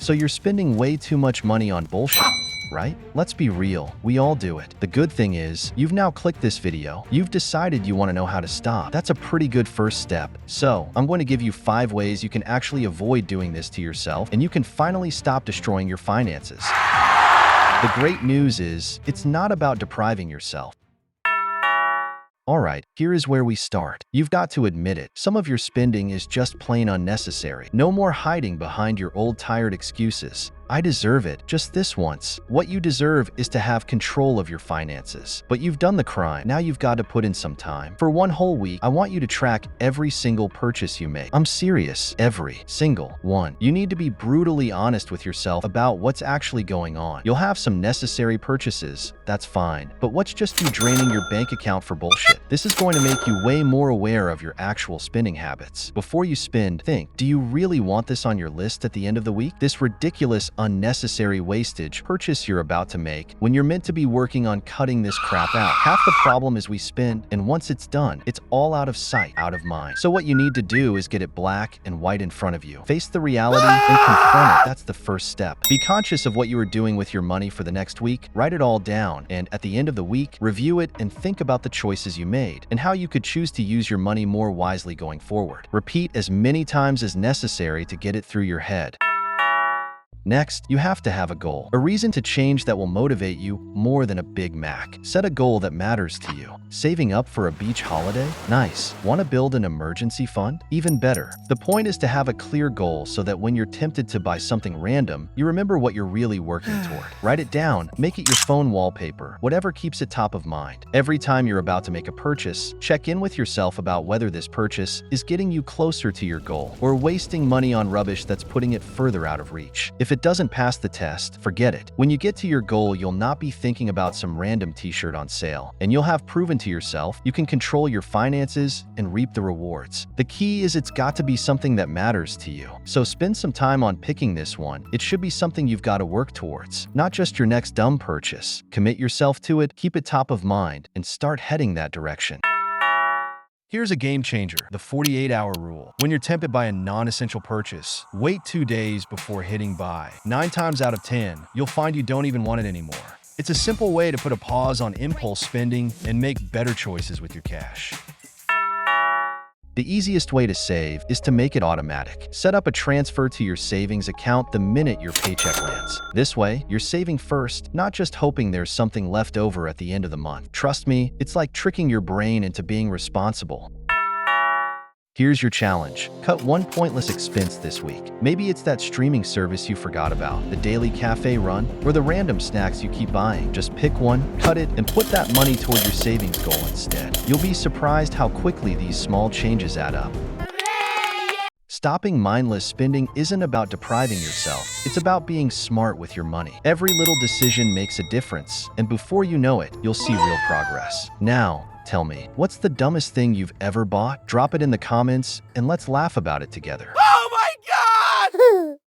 So you're spending way too much money on bullshit, right? Let's be real, we all do it. The good thing is, you've now clicked this video, you've decided you want to know how to stop. That's a pretty good first step. So, I'm going to give you 5 ways you can actually avoid doing this to yourself, and you can finally stop destroying your finances. The great news is, it's not about depriving yourself. Alright, here is where we start. You've got to admit it, some of your spending is just plain unnecessary. No more hiding behind your old tired excuses. I deserve it, just this once. What you deserve is to have control of your finances. But you've done the crime, now you've got to put in some time. For 1 whole week, I want you to track every single purchase you make. I'm serious, every single one. You need to be brutally honest with yourself about what's actually going on. You'll have some necessary purchases, that's fine. But what's just you draining your bank account for bullshit? This is going to make you way more aware of your actual spending habits. Before you spend, think, do you really want this on your list at the end of the week? This ridiculous unnecessary wastage purchase you're about to make when you're meant to be working on cutting this crap out. Half the problem is we spend, and once it's done, it's all out of sight, out of mind. So what you need to do is get it black and white in front of you. Face the reality and confront it. That's the first step. Be conscious of what you are doing with your money for the next week. Write it all down, and at the end of the week, review it and think about the choices you made and how you could choose to use your money more wisely going forward. Repeat as many times as necessary to get it through your head. Next, you have to have a goal, a reason to change that will motivate you more than a Big Mac. Set a goal that matters to you. Saving up for a beach holiday? Nice. Want to build an emergency fund? Even better. The point is to have a clear goal so that when you're tempted to buy something random, you remember what you're really working toward. Write it down, make it your phone wallpaper, whatever keeps it top of mind. Every time you're about to make a purchase, check in with yourself about whether this purchase is getting you closer to your goal or wasting money on rubbish that's putting it further out of reach. If it doesn't pass the test, forget it. When you get to your goal, you'll not be thinking about some random t-shirt on sale, and you'll have proven to yourself you can control your finances and reap the rewards. The key is it's got to be something that matters to you. So spend some time on picking this one. It should be something you've got to work towards, not just your next dumb purchase. Commit yourself to it, keep it top of mind, and start heading that direction. Here's a game changer, the 48-hour rule. When you're tempted by a non-essential purchase, wait 2 days before hitting buy. 9 times out of 10, you'll find you don't even want it anymore. It's a simple way to put a pause on impulse spending and make better choices with your cash. The easiest way to save is to make it automatic. Set up a transfer to your savings account the minute your paycheck lands. This way, you're saving first, not just hoping there's something left over at the end of the month. Trust me, it's like tricking your brain into being responsible. Here's your challenge. Cut 1 pointless expense this week. Maybe it's that streaming service you forgot about, the daily cafe run, or the random snacks you keep buying. Just pick one, cut it, and put that money toward your savings goal instead. You'll be surprised how quickly these small changes add up. Stopping mindless spending isn't about depriving yourself. It's about being smart with your money. Every little decision makes a difference, and before you know it, you'll see real progress. Now, tell me, what's the dumbest thing you've ever bought? Drop it in the comments, and let's laugh about it together.